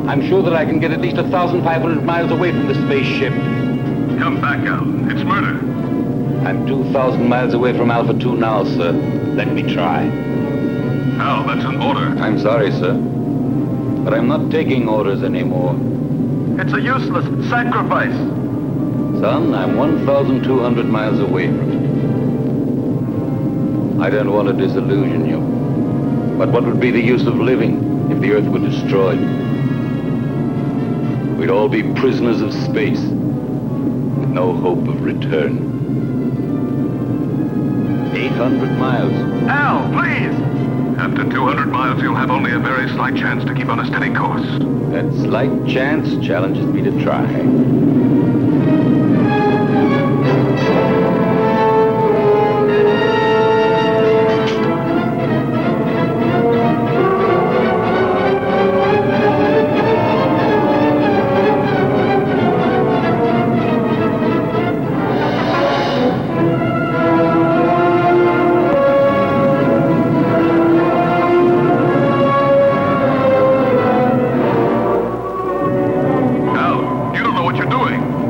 I'm sure that I can get at least 1,500 miles away from the spaceship. Come back, Al. It's murder. I'm 2,000 miles away from Alpha 2 now, sir. Let me try. Al, that's an order. I'm sorry, sir. But I'm not taking orders anymore. It's a useless sacrifice. Son, I'm 1,200 miles away from it. I don't want to disillusion you. But what would be the use of living if the Earth were destroyed? We'd all be prisoners of space, with no hope of return. 800 miles. Al, please! After 200 miles, you'll have only a very slight chance to keep on a steady course. That slight chance challenges me to try.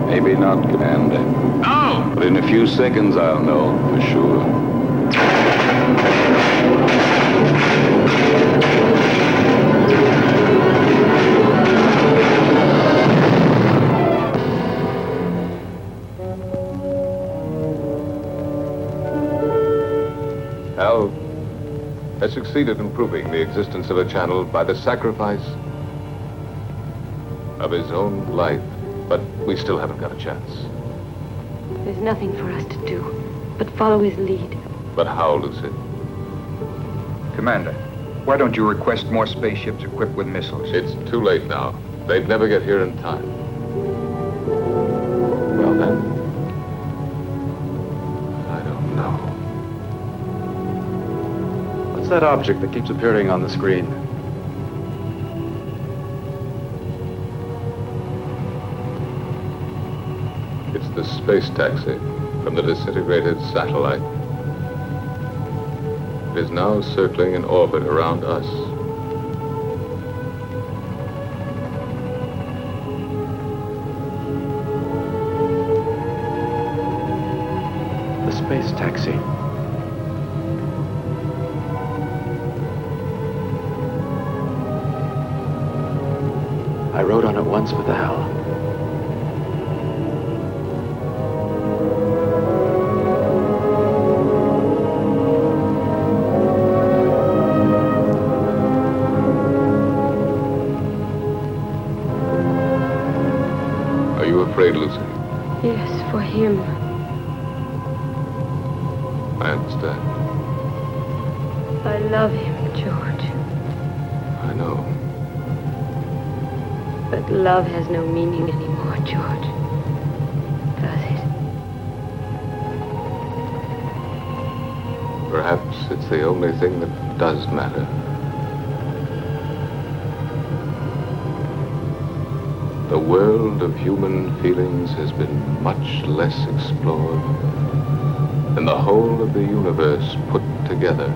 Maybe not, Commander. No! But in a few seconds, I'll know for sure. Al has succeeded in proving the existence of a channel by the sacrifice of his own life. But we still haven't got a chance. There's nothing for us to do but follow his lead. But how, Lucy? Commander, why don't you request more spaceships equipped with missiles? It's too late now. They'd never get here in time. Well then, I don't know. What's that object that keeps appearing on the screen? the space taxi from the disintegrated satellite. It is now circling in orbit around us. The space taxi. I rode on it once with Al. Are you afraid, Lucy? Yes, for him. I understand. I love him, George. I know. But love has no meaning anymore, George. Does it? Perhaps it's the only thing that does matter. The world of human feelings has been much less explored than the whole of the universe put together.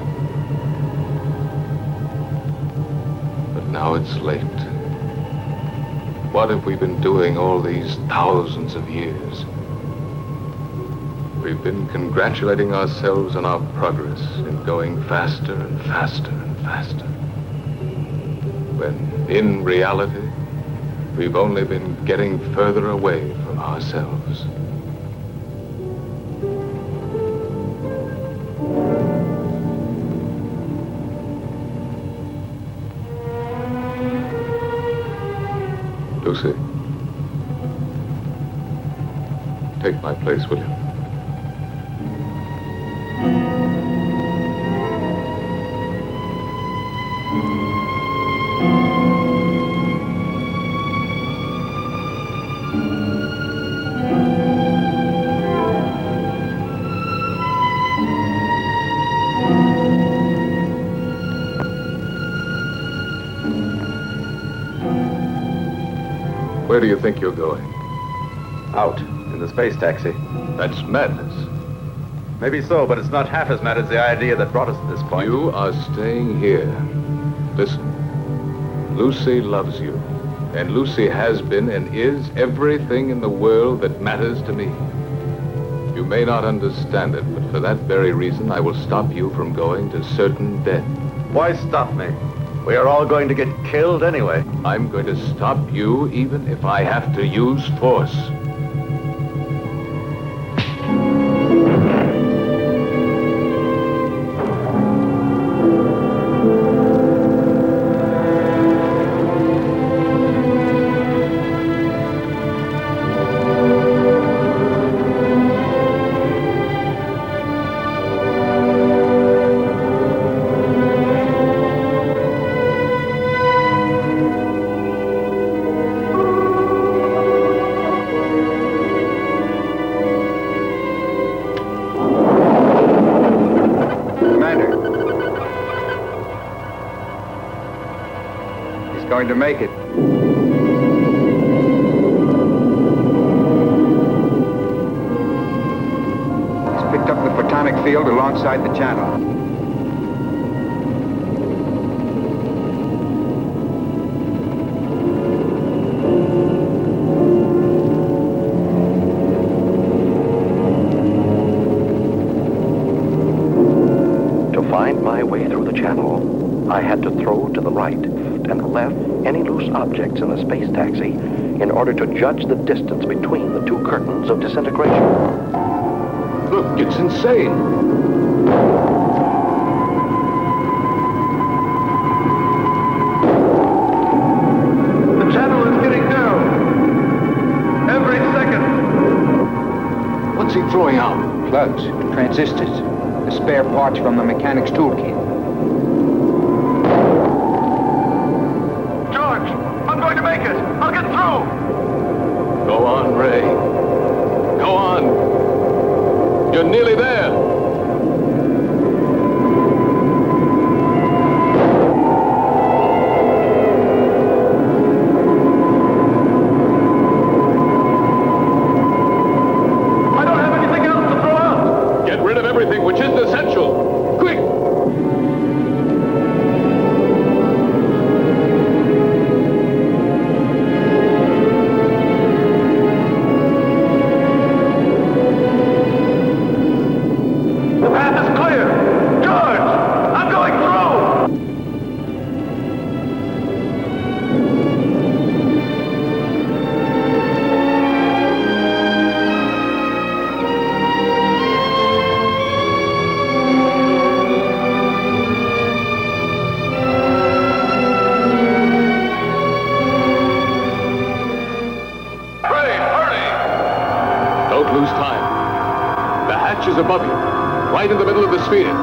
But now it's late. What have we been doing all these thousands of years? We've been congratulating ourselves on our progress in going faster and faster and faster. When, in reality, we've only been getting further away from ourselves. Lucy, take my place, will you? Where do you think you're going? Out, in the space taxi. That's madness. Maybe so, but it's not half as mad as the idea that brought us to this point. You are staying here. Listen, Lucy loves you. And Lucy has been and is everything in the world that matters to me. You may not understand it, but for that very reason, I will stop you from going to certain death. Why stop me? We are all going to get killed anyway. I'm going to stop you even if I have to use force. Going to make it. He's picked up the photonic field alongside the channel. To find my way through the channel, I had to throw to the right and left any loose objects in the space taxi in order to judge the distance between the two curtains of disintegration. Look, it's insane. The channel is getting down. Every second. What's he throwing out? Plugs, transistors, the spare parts from the mechanic's toolkit. George, I'm going to make it. I'll get through. Go on, Ray. Go on. You're nearly there. above you, right in the middle of the sphere.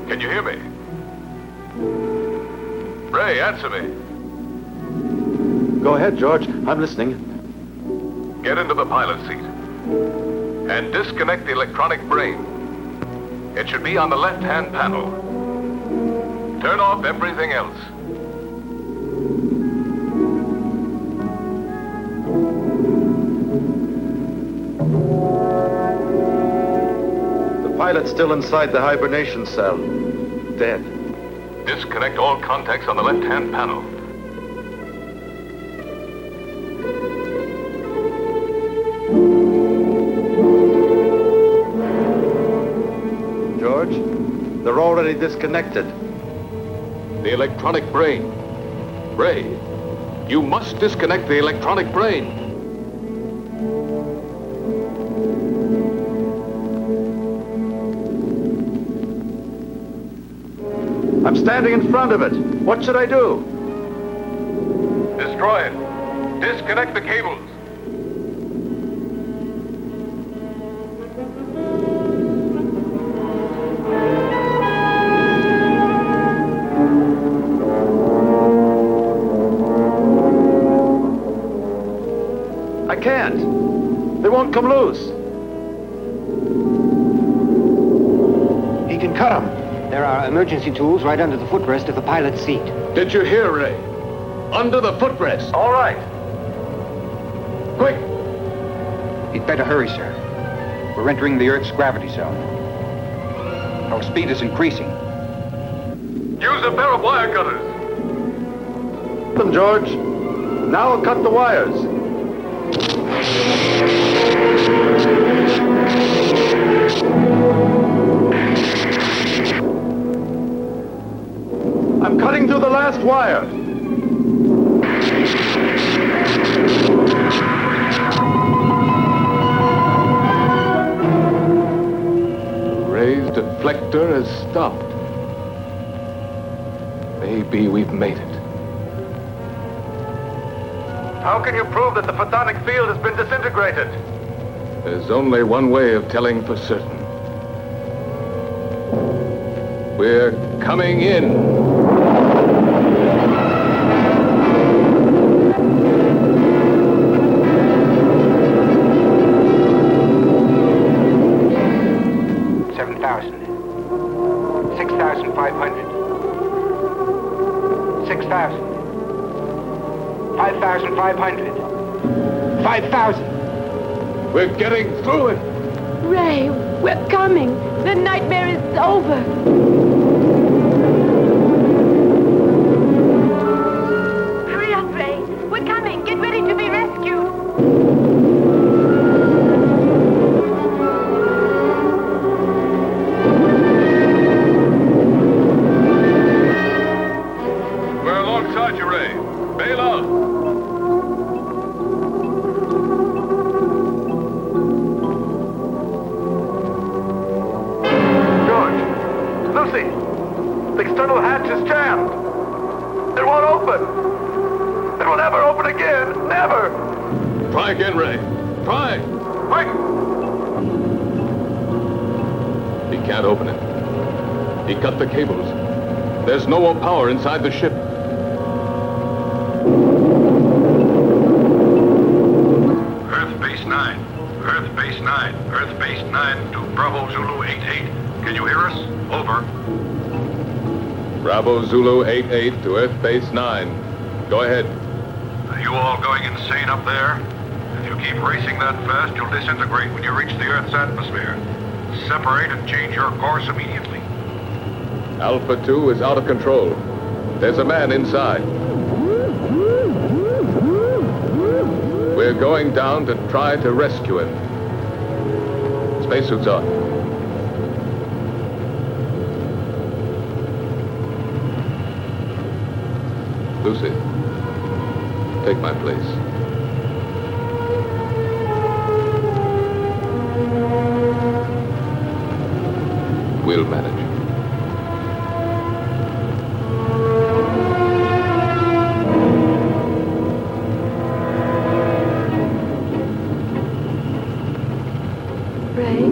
Can you hear me? Ray, answer me. Go ahead, George. I'm listening. Get into the pilot seat and disconnect the electronic brain. It should be on the left-hand panel. Turn off everything else. The pilot's still inside the hibernation cell. Dead. Disconnect all contacts on the left-hand panel. George, they're already disconnected. The electronic brain. Ray, you must disconnect the electronic brain. I'm standing in front of it. What should I do? Destroy it. Disconnect the cables. I can't. They won't come loose. He can cut them. There are emergency tools right under the footrest of the pilot's seat. Did you hear, Ray? Under the footrest. All right. Quick! You'd better hurry, sir. We're entering the Earth's gravity zone. Our speed is increasing. Use a pair of wire cutters. Them, George. Now I'll cut the wires. I'm cutting through the last wire. Ray's deflector has stopped. Maybe we've made it. How can you prove that the photonic field has been disintegrated? There's only one way of telling for certain. We're coming in. We're getting through it. Ray, we're coming. The nightmare is over. Hurry up, Ray. We're coming. Get ready to be rescued. We're alongside you, Ray. Bail out. The external hatch is jammed. It won't open. It will never open again. Never. Try again, Ray. Try. Quick. He can't open it. He cut the cables. There's no more power inside the ship. Earth Base 9. Earth Base 9. Earth Base 9 to Bravo Zulu 88. Can you hear us? Over. Bravo Zulu 88 to Earth Base 9. Go ahead. Are you all going insane up there? If you keep racing that fast, you'll disintegrate when you reach the Earth's atmosphere. Separate and change your course immediately. Alpha 2 is out of control. There's a man inside. We're going down to try to rescue him. Spacesuits on. Lucy, take my place. We'll manage. Ray?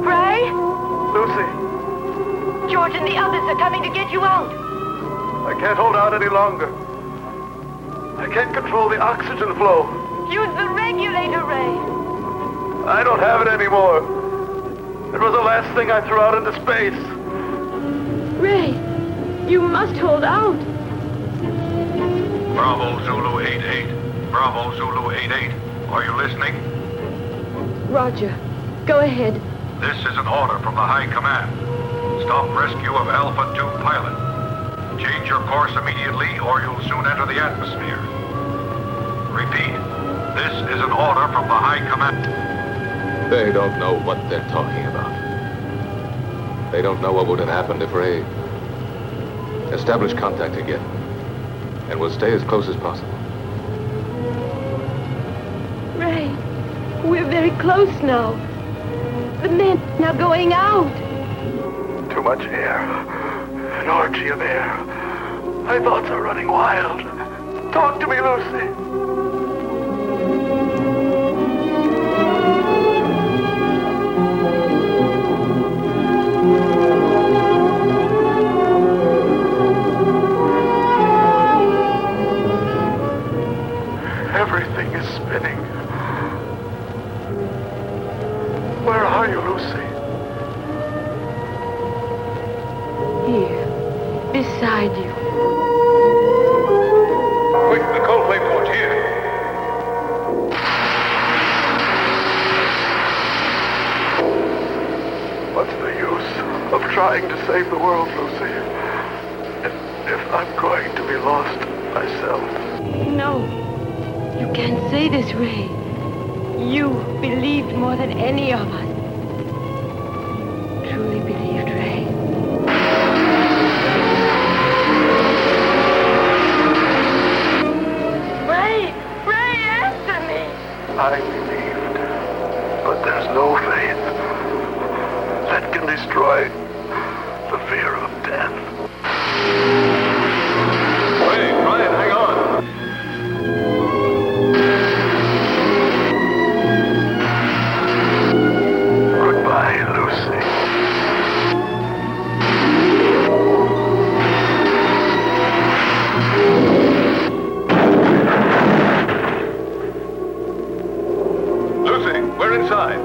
Ray? Lucy, George and the others are coming to get you out. I can't hold out any longer. I can't control the oxygen flow. Use the regulator, Ray. I don't have it anymore. It was the last thing I threw out into space. Ray, you must hold out. Bravo Zulu 88. Bravo Zulu 88. Are you listening? Roger. Go ahead. This is an order from the High Command. Stop rescue of Alpha 2 pilot. Change your course immediately or you'll soon enter the atmosphere. Repeat. This is an order from the High Command. They don't know what they're talking about. They don't know what would have happened if Ray... Establish contact again. And we'll stay as close as possible. Ray, we're very close now. The men are going out. Too much air. An orgy of air. My thoughts are running wild. Talk to me, Lucy. Everything is spinning. Where are you, Lucy? Here, beside you. Quick, the coldplay port here. What's the use of trying to save the world, Lucy? If I'm going to be lost myself. No, you can't say this, Ray. You believed more than any of us. You truly believed, Ray. Ray, answer me! I believed, but there's no faith that can destroy the fear of death. Hey, Brian, hang on. Goodbye, Lucy. Lucy, we're inside.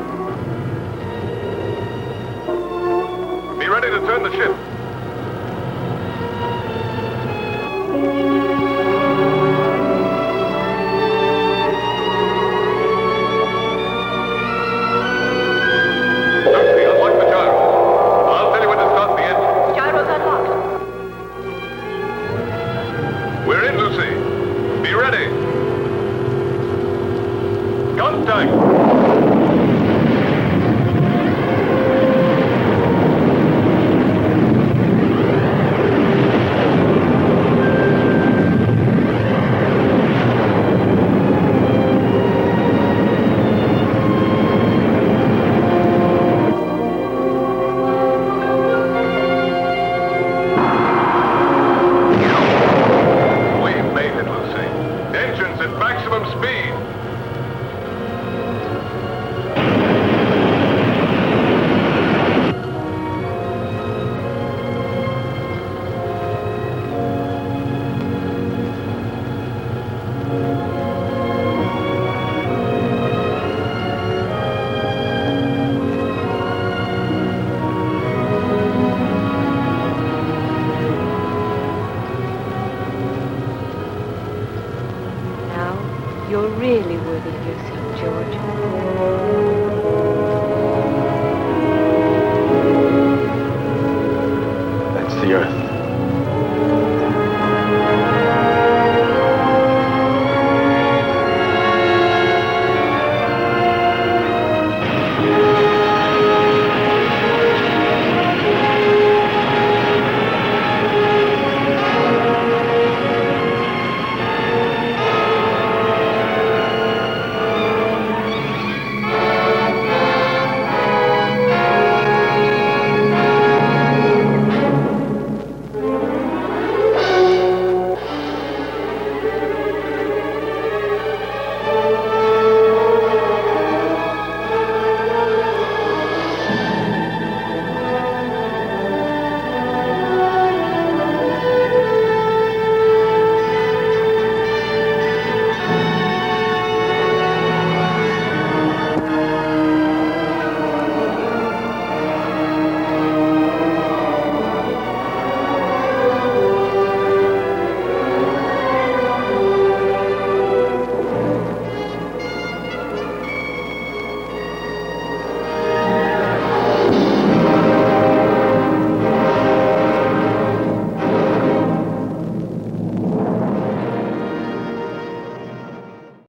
Be ready to turn the ship. Lucy, unlock the gyro. I'll tell you when to start the engine. Gyro's unlocked. We're in, Lucy. Be ready. Contact. We made it, Lucy. Engines at maximum speed. Now, you're really worthy of yourself, George. That's the Earth.